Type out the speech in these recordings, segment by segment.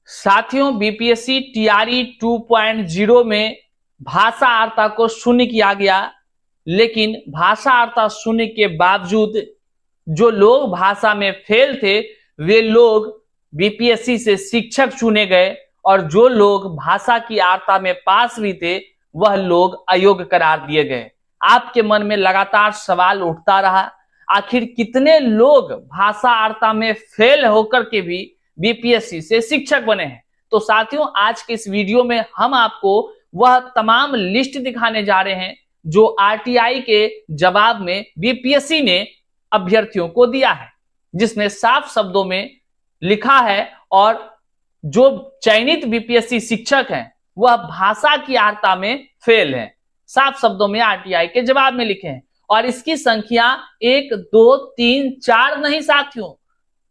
साथियों, BPSC TRE 2.0 में भाषा अर्ता को शून्य किया गया, लेकिन भाषा अर्ता शून्य के बावजूद जो लोग भाषा में फेल थे वे लोग बीपीएससी से शिक्षक चुने गए और जो लोग भाषा की आर्ता में पास भी थे वह लोग अयोग्य करार दिए गए। आपके मन में लगातार सवाल उठता रहा, आखिर कितने लोग भाषा आर्ता में फेल होकर के भी बीपीएससी से शिक्षक बने हैं। तो साथियों, आज के इस वीडियो में हम आपको वह तमाम लिस्ट दिखाने जा रहे हैं जो आरटीआई के जवाब में बीपीएससी ने अभ्यर्थियों को दिया है, जिसमें साफ शब्दों में लिखा है और जो चयनित बीपीएससी शिक्षक हैं वह भाषा की आर्ता में फेल हैं। साफ शब्दों में आरटीआई के जवाब में लिखे हैं और इसकी संख्या 1 2 3 4 नहीं साथियों,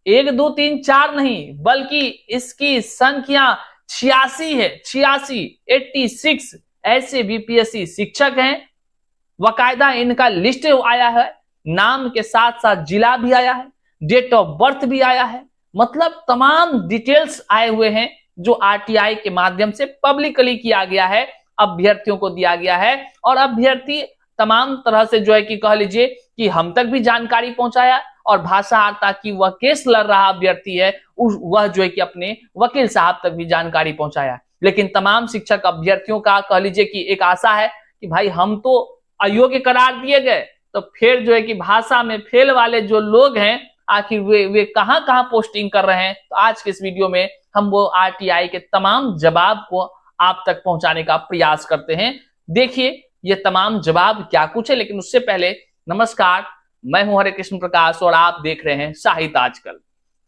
1 2 3 4 नहीं, बल्कि इसकी संख्या 86 है। 86 ऐसे बीपीएससी शिक्षक हैं। वकायदा इनका लिस्ट आया है, नाम के साथ साथ जिला भी आया है, डेट ऑफ बर्थ भी आया है, मतलब तमाम डिटेल्स आए हुए हैं जो आरटीआई के माध्यम से पब्लिकली किया गया है, अभ्यर्थियों को दिया गया है। और अभ्यर्थी तमाम तरह से जो है कि कह लीजिए कि हम तक भी जानकारी पहुंचाया और भाषा आर्ता की वह केस लड़ रहा अभ्यर्थी है वह जो है कि अपने वकील साहब तक भी जानकारी पहुंचाया। लेकिन तमाम शिक्षक अभ्यर्थियों का कह लीजिए कि एक आशा है कि भाई हम तो अयोग्य करार दिए गए, तो फिर जो है कि भाषा में फेल वाले जो लोग हैं आखिर वे कहां पोस्टिंग कर रहे हैं। तो आज के इस वीडियो में हम वो आरटीआई के तमाम जवाब को आप तक पहुंचाने का प्रयास करते हैं। देखिए ये तमाम जवाब क्या कुछ है, लेकिन उससे पहले नमस्कार, मैं हूं हरे कृष्ण प्रकाश और आप देख रहे हैं साहित्य आजकल।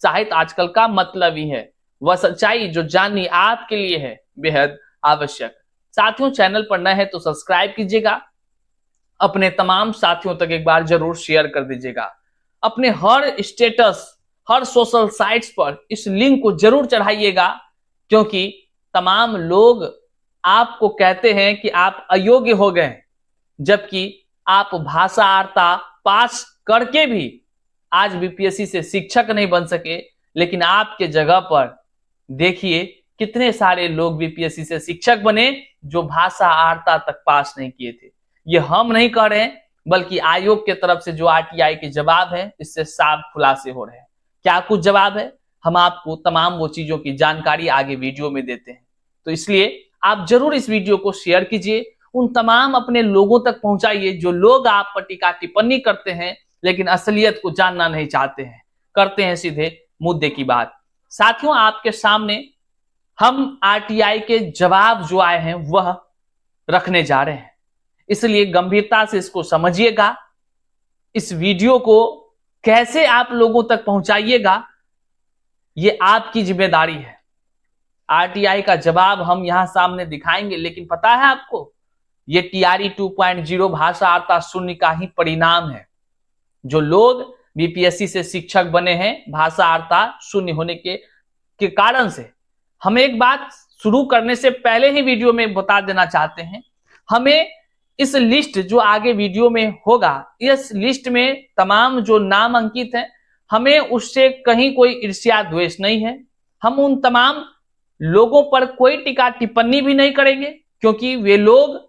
साहित्य आजकल का मतलब ही है वह सच्चाई जो जाननी आपके लिए है बेहद आवश्यक। साथियों, चैनल पर नए हैं तो सब्सक्राइब कीजिएगा, अपने तमाम साथियों तक एक बार जरूर शेयर कर दीजिएगा, अपने हर स्टेटस हर सोशल साइट्स पर इस लिंक को जरूर चढ़ाइएगा, क्योंकि तमाम लोग आपको कहते हैं कि आप अयोग्य हो गए, जबकि आप भाषा आर्ता पास करके भी आज बीपीएससी से शिक्षक नहीं बन सके। लेकिन आपके जगह पर देखिए कितने सारे लोग बीपीएससी से शिक्षक बने जो भाषा आर्ता तक पास नहीं किए थे। ये हम नहीं कह रहे हैं, बल्कि आयोग के तरफ से जो आरटीआई के जवाब है इससे साफ खुलासे हो रहे हैं। क्या कुछ जवाब है, हम आपको तमाम वो चीजों की जानकारी आगे वीडियो में देते हैं। तो इसलिए आप जरूर इस वीडियो को शेयर कीजिए, उन तमाम अपने लोगों तक पहुंचाइए जो लोग आप पर टीका टिप्पणी करते हैं लेकिन असलियत को जानना नहीं चाहते हैं, करते हैं सीधे मुद्दे की बात। साथियों, आपके सामने हम आरटीआई के जवाब जो आए हैं वह रखने जा रहे हैं, इसलिए गंभीरता से इसको समझिएगा। इस वीडियो को कैसे आप लोगों तक पहुंचाइएगा ये आपकी जिम्मेदारी है। आरटीआई का जवाब हम यहां सामने दिखाएंगे, लेकिन पता है आपको ये टीआरई 2.0 भाषा आर्ता शून्य का ही परिणाम है। जो लोग बीपीएससी से शिक्षक बने हैं भाषा आर्ता शून्य होने के कारण से, हम एक बात शुरू करने से पहले ही वीडियो में बता देना चाहते हैं, हमें इस लिस्ट जो आगे वीडियो में होगा, इस लिस्ट में तमाम जो नाम अंकित हैं, हमें उससे कहीं कोई ईर्ष्या द्वेष नहीं है। हम उन तमाम लोगों पर कोई टीका टिप्पणी भी नहीं करेंगे, क्योंकि वे लोग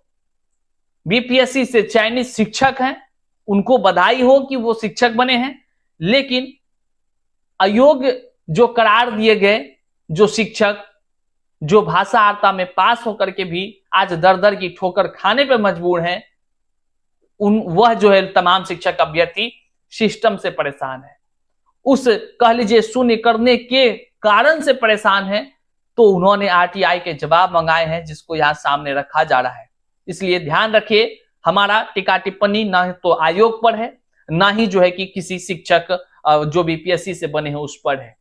बीपीएससी से चयनित शिक्षक हैं, उनको बधाई हो कि वो शिक्षक बने हैं। लेकिन अयोग्य जो करार दिए गए जो शिक्षक जो भाषा आर्ता में पास होकर के भी आज दर दर की ठोकर खाने पर मजबूर हैं, वह जो है तमाम शिक्षक अभ्यर्थी सिस्टम से परेशान है, उस कह लीजिए शून्य करने के कारण से परेशान है। तो उन्होंने आरटीआई के जवाब मंगाए हैं जिसको यहां सामने रखा जा रहा है। इसलिए ध्यान रखिए, हमारा टीका टिप्पणी ना तो आयोग पर है, ना ही जो है कि किसी शिक्षक जो बीपीएससी से बने हैं उस पर है।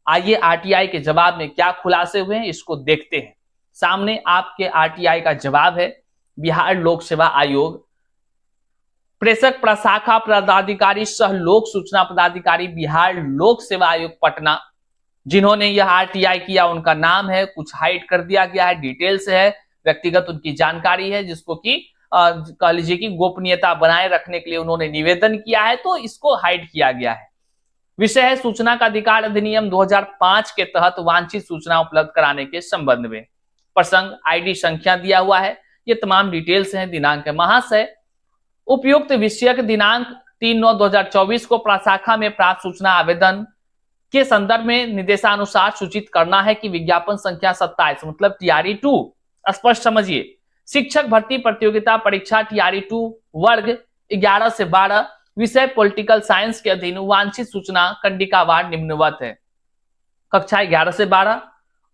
आइए आरटीआई के जवाब में क्या खुलासे हुए हैं इसको देखते हैं। सामने आपके आरटीआई का जवाब है। बिहार लोक सेवा आयोग, प्रेषक प्रशाखा पदाधिकारी सह लोक सूचना पदाधिकारी बिहार लोक सेवा आयोग पटना, जिन्होंने यह आरटीआई किया उनका नाम है, कुछ हाइड कर दिया गया है, डिटेल्स है, व्यक्तिगत उनकी जानकारी है, जिसको कि कह लीजिए कि गोपनीयता बनाए रखने के लिए उन्होंने निवेदन किया है, तो इसको हाइड किया गया है। विषय है सूचना का अधिकार अधिनियम 2005 के तहत वांछित सूचना उपलब्ध कराने के संबंध में। प्रसंग, आईडी संख्या दिया हुआ है, ये तमाम डिटेल्स हैं, दिनांक है। महाशय, उपयुक्त विषयक दिनांक 3/9/2024 को प्रशाखा में प्राप्त सूचना आवेदन के संदर्भ में निर्देशानुसार सूचित करना है कि विज्ञापन संख्या 27 मतलब TRE 2, स्पष्ट समझिए, शिक्षक भर्ती प्रतियोगिता परीक्षा TRE 2 वर्ग 11 से 12 विषय पॉलिटिकल साइंस के अधीन वांछित सूचना कंडिकावार निम्नवत है। कक्षा 11 से 12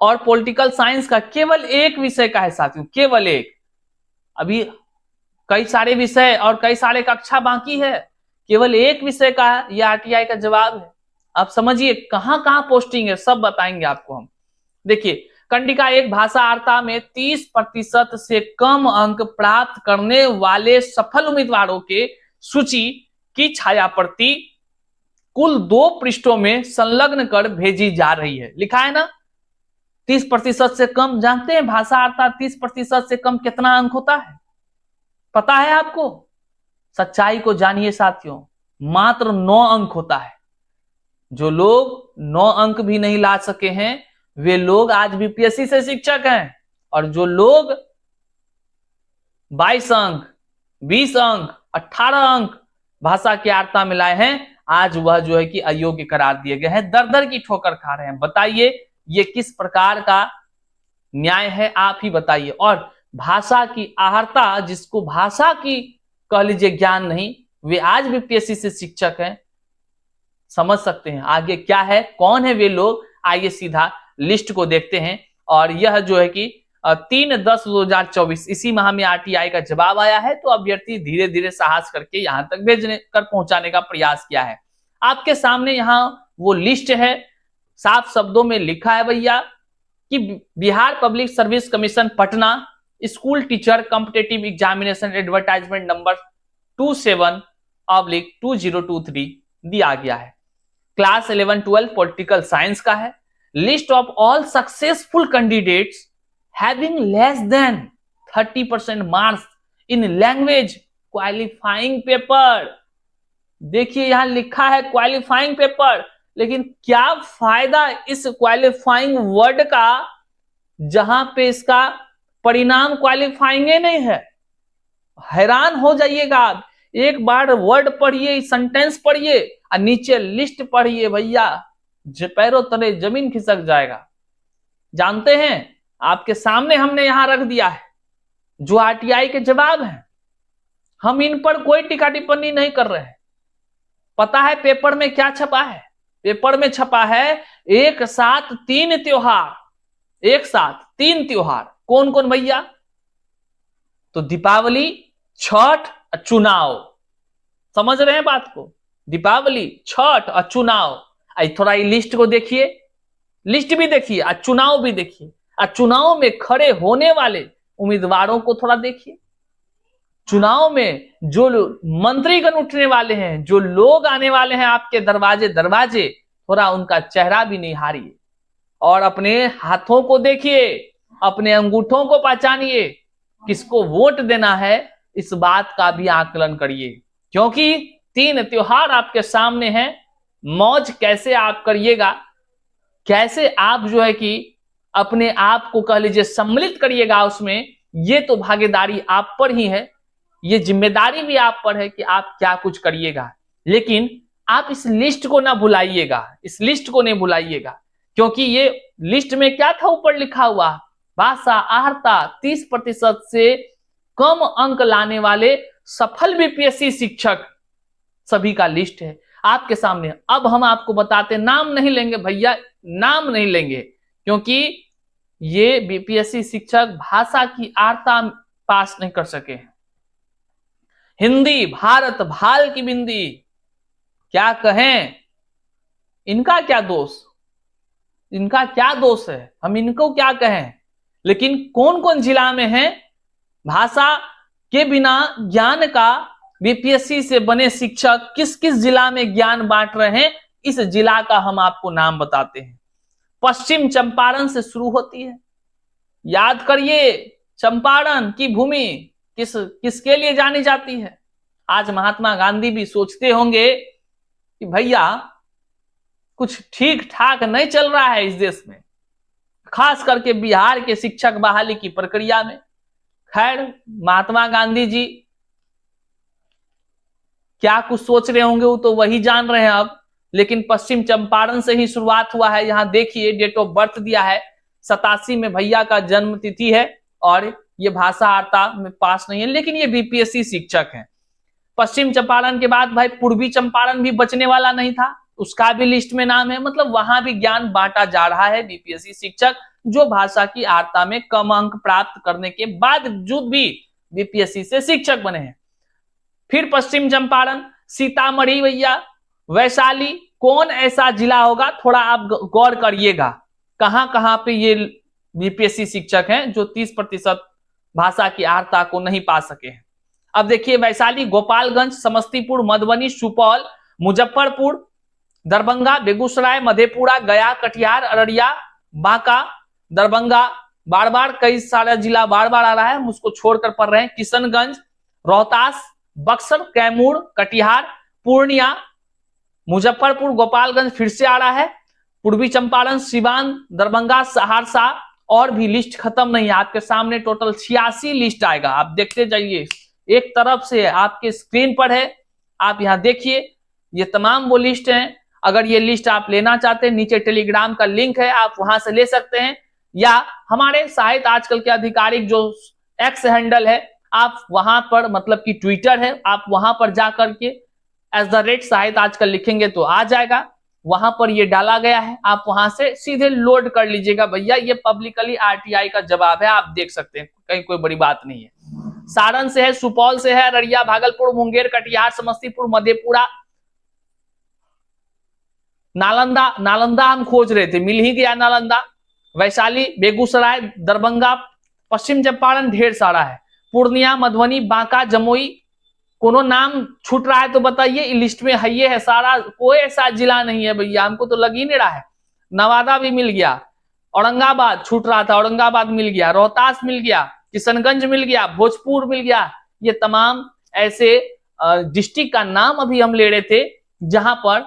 और पॉलिटिकल साइंस का केवल एक विषय का है साथियों, केवल एक। अभी कई सारे विषय और कई सारे कक्षा बाकी है, केवल एक विषय का है, यह RTI का जवाब है। आप समझिए कहां कहां पोस्टिंग है, सब बताएंगे आपको हम। देखिए, कंडिका 1 भाषा वार्ता में 30% से कम अंक प्राप्त करने वाले सफल उम्मीदवारों के सूची की छायाप्रति कुल 2 पृष्ठों में संलग्न कर भेजी जा रही है। लिखा है ना 30% से कम। जानते हैं भाषा वार्ता 30% से कम कितना अंक होता है? पता है आपको? सच्चाई को जानिए साथियों, मात्र 9 अंक होता है। जो लोग 9 अंक भी नहीं ला सके हैं वे लोग आज बीपीएससी से शिक्षक हैं, और जो लोग 22 अंक, 20 अंक, 18 अंक भाषा की वार्ता में लाए हैं, आज वह जो है कि अयोग्य करार दिए गए हैं, दर दर की ठोकर खा रहे हैं। बताइए ये किस प्रकार का न्याय है, आप ही बताइए। और भाषा की आहर्ता, जिसको भाषा की कह लीजिए ज्ञान नहीं, वे आज बीपीएससी से शिक्षक हैं। समझ सकते हैं आगे क्या है, कौन है वे लोग। आइए सीधा लिस्ट को देखते हैं। और यह जो है कि 3/10/2024 इसी माह में RTI का जवाब आया है, तो अभ्यर्थी धीरे धीरे साहस करके यहां तक भेजने कर पहुंचाने का प्रयास किया है। आपके सामने यहां वो लिस्ट है, साफ शब्दों में लिखा है भैया कि Bihar public service commission Patna school teacher competitive examination advertisement number 27/2023 दिया गया है। क्लास 11-12 पॉलिटिकल साइंस का है। List of all successful candidates having less than 30% marks in language qualifying paper. देखिए यहां लिखा है क्वालिफाइंग पेपर, लेकिन क्या फायदा इस क्वालिफाइंग वर्ड का जहां पे इसका परिणाम क्वालिफाइंग नहीं है। हैरान हो जाइएगा आप, एक बार वर्ड पढ़िए, सेंटेंस पढ़िए और नीचे लिस्ट पढ़िए भैया, पैरों तले जमीन खिसक जाएगा। जानते हैं आपके सामने हमने यहां रख दिया है जो RTI के जवाब हैं। हम इन पर कोई टीका टिप्पणी नहीं कर रहे हैं। पता है पेपर में क्या छपा है? पेपर में छपा है एक साथ 3 त्योहार, एक साथ 3 त्योहार। कौन कौन भैया? तो दीपावली, छठ और चुनाव। समझ रहे हैं बात को? दीपावली, छठ और चुनाव। थोड़ा ये लिस्ट को देखिए, लिस्ट भी देखिए और चुनाव भी देखिए, और चुनाव में खड़े होने वाले उम्मीदवारों को थोड़ा देखिए। चुनाव में जो मंत्रीगण उठने वाले हैं, जो लोग आने वाले हैं आपके दरवाजे दरवाजे, थोड़ा उनका चेहरा भी निहारिए और अपने हाथों को देखिए, अपने अंगूठों को पहचानिए। किसको वोट देना है इस बात का भी आकलन करिए, क्योंकि 3 त्योहार आपके सामने हैं। मौज कैसे आप करिएगा, कैसे आप जो है कि अपने आप को कह लीजिए सम्मिलित करिएगा उसमें, ये तो भागीदारी आप पर ही है, ये जिम्मेदारी भी आप पर है कि आप क्या कुछ करिएगा। लेकिन आप इस लिस्ट को ना भुलाइएगा, इस लिस्ट को नहीं भुलाइएगा, क्योंकि ये लिस्ट में क्या था ऊपर लिखा हुआ? भाषा आहर्ता 30% से कम अंक लाने वाले सफल बीपीएससी शिक्षक सभी का लिस्ट है आपके सामने। अब हम आपको बताते, नाम नहीं लेंगे भैया, नाम नहीं लेंगे, क्योंकि ये बीपीएससी शिक्षक भाषा की आर्ता पास नहीं कर सके हैं। हिंदी भारत भाल की बिंदी, क्या कहें, इनका क्या दोष, इनका क्या दोष है, हम इनको क्या कहें। लेकिन कौन कौन जिला में है भाषा के बिना ज्ञान का, बीपीएससी से बने शिक्षक किस किस जिला में ज्ञान बांट रहे हैं, इस जिला का हम आपको नाम बताते हैं। पश्चिम चंपारण से शुरू होती है। याद करिए, चंपारण की भूमि किसके लिए जानी जाती है? आज महात्मा गांधी भी सोचते होंगे कि भैया कुछ ठीक ठाक नहीं चल रहा है इस देश में, खास करके बिहार के शिक्षक बहाली की प्रक्रिया में। खैर, महात्मा गांधी जी क्या कुछ सोच रहे होंगे वो तो वही जान रहे हैं अब, लेकिन पश्चिम चंपारण से ही शुरुआत हुआ है। यहां देखिए डेट ऑफ बर्थ दिया है 87 में भैया का जन्म तिथि है, और ये भाषा वार्ता में पास नहीं है, लेकिन ये बीपीएससी शिक्षक हैं। पश्चिम चंपारण के बाद भाई पूर्वी चंपारण भी बचने वाला नहीं था, उसका भी लिस्ट में नाम है। मतलब वहां भी ज्ञान बांटा जा रहा है। बीपीएससी शिक्षक जो भाषा की वार्ता में कम अंक प्राप्त करने के बावजूद भी बीपीएससी से शिक्षक बने हैं। फिर पश्चिम चंपारण, सीतामढ़ी भैया, वैशाली, कौन ऐसा जिला होगा, थोड़ा आप गौर करिएगा, कहां कहां पे ये बीपीएससी शिक्षक हैं जो 30% भाषा की वार्ता को नहीं पा सके हैं। अब देखिए वैशाली, गोपालगंज, समस्तीपुर, मधुबनी, सुपौल, मुजफ्फरपुर, दरभंगा, बेगूसराय, मधेपुरा, गया, कटिहार, अररिया, बांका, दरभंगा, बार बार कई सारा जिला बार बार आ रहा है, हम उसको छोड़कर पढ़ रहे हैं। किशनगंज, रोहतास, बक्सर, कैमूर, कटिहार, पूर्णिया, मुजफ्फरपुर, गोपालगंज फिर से आ रहा है, पूर्वी चंपारण, सिवान, दरभंगा, सहरसा, और भी लिस्ट खत्म नहीं है। आपके सामने टोटल 86 लिस्ट आएगा, आप देखते जाइए, एक तरफ से आपके स्क्रीन पर है, आप यहां देखिए, ये तमाम वो लिस्ट हैं। अगर ये लिस्ट आप लेना चाहते हैं, नीचे टेलीग्राम का लिंक है, आप वहां से ले सकते हैं, या हमारे साहित्य आजकल के आधिकारिक जो एक्स हैंडल है, आप वहां पर, मतलब कि ट्विटर है, आप वहां पर जाकर के @साहित्य आजकल लिखेंगे तो आ जाएगा, वहां पर ये डाला गया है, आप वहां से सीधे लोड कर लीजिएगा। भैया ये पब्लिकली आरटीआई का जवाब है, आप देख सकते हैं, कहीं कोई बड़ी बात नहीं है। सारण से है, सुपौल से है, अररिया, भागलपुर, मुंगेर, कटिहार, समस्तीपुर, मधेपुरा, नालंदा हम खोज रहे थे, मिल ही गया नालंदा, वैशाली, बेगूसराय, दरभंगा, पश्चिम चंपारण ढेर सारा है, पूर्णिया, मधुबनी, बांका, जमुई, कोनो नाम छूट रहा है तो बताइए, लिस्ट में है, ये है सारा, कोई ऐसा जिला नहीं है भैया, हमको तो लग ही नहीं रहा है। नवादा भी मिल गया, औरंगाबाद छूट रहा था, औरंगाबाद मिल गया, रोहतास मिल गया, किशनगंज मिल गया, भोजपुर मिल गया। ये तमाम ऐसे डिस्ट्रिक्ट का नाम अभी हम ले रहे थे जहां पर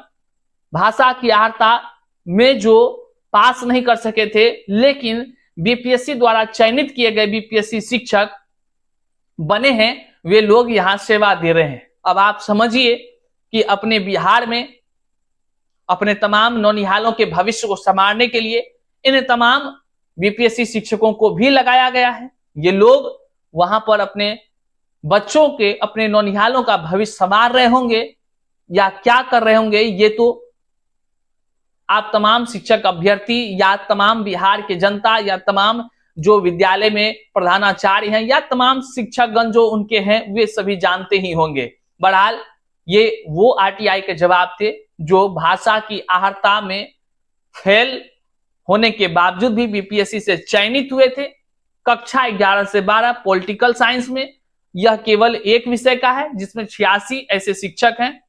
भाषा की वार्ता में जो पास नहीं कर सके थे, लेकिन बीपीएससी द्वारा चयनित किए गए बीपीएससी शिक्षक बने हैं, वे लोग यहां सेवा दे रहे हैं। अब आप समझिए कि अपने बिहार में अपने तमाम नौनिहालों के भविष्य को संवारने के लिए इन तमाम बीपीएससी शिक्षकों को भी लगाया गया है। ये लोग वहां पर अपने बच्चों के, अपने नौनिहालों का भविष्य संवार रहे होंगे या क्या कर रहे होंगे, ये तो आप तमाम शिक्षक अभ्यर्थी या तमाम बिहार के जनता या तमाम जो विद्यालय में प्रधानाचार्य हैं या तमाम शिक्षकगण जो उनके हैं, वे सभी जानते ही होंगे। बहरहाल ये वो आरटीआई के जवाब थे जो भाषा की वार्ता में फेल होने के बावजूद भी बीपीएससी से चयनित हुए थे। कक्षा 11 से 12 पॉलिटिकल साइंस में यह केवल एक विषय का है, जिसमें 86 ऐसे शिक्षक हैं।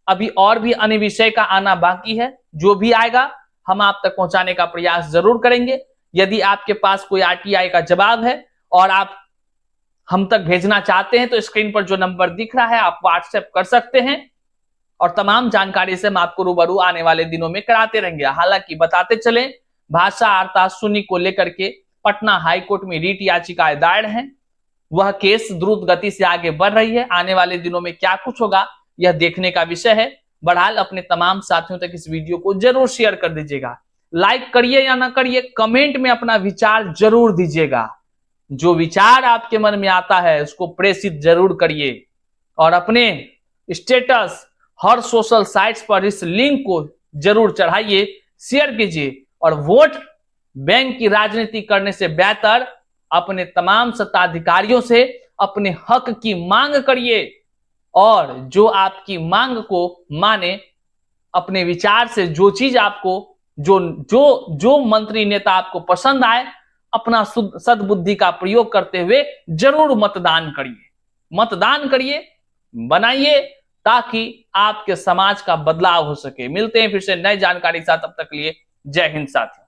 अभी और भी अन्य विषय का आना बाकी है, जो भी आएगा हम आप तक पहुंचाने का प्रयास जरूर करेंगे। यदि आपके पास कोई आरटीआई का जवाब है और आप हम तक भेजना चाहते हैं तो स्क्रीन पर जो नंबर दिख रहा है आप व्हाट्सएप कर सकते हैं, और तमाम जानकारी से हम आपको रूबरू आने वाले दिनों में कराते रहेंगे। हालांकि बताते चले, भाषा वार्ता शून्य को लेकर के पटना हाईकोर्ट में रीट याचिकाएं दायर हैं, वह केस द्रुत गति से आगे बढ़ रही है। आने वाले दिनों में क्या कुछ होगा यह देखने का विषय है। बहरहाल अपने तमाम साथियों तक इस वीडियो को जरूर शेयर कर दीजिएगा, लाइक करिए या ना करिए, कमेंट में अपना विचार जरूर दीजिएगा। जो विचार आपके मन में आता है उसको प्रेषित जरूर करिए, और अपने स्टेटस हर सोशल साइट्स पर इस लिंक को जरूर चढ़ाइए, शेयर कीजिए, और वोट बैंक की राजनीति करने से बेहतर अपने तमाम सत्ताधिकारियों से अपने हक की मांग करिए, और जो आपकी मांग को माने, अपने विचार से जो चीज आपको जो मंत्री नेता आपको पसंद आए, अपना सद्बुद्धि का प्रयोग करते हुए जरूर मतदान करिए, बनाइए, ताकि आपके समाज का बदलाव हो सके। मिलते हैं फिर से नई जानकारी के साथ, तब तक के लिए जय हिंद साथियों।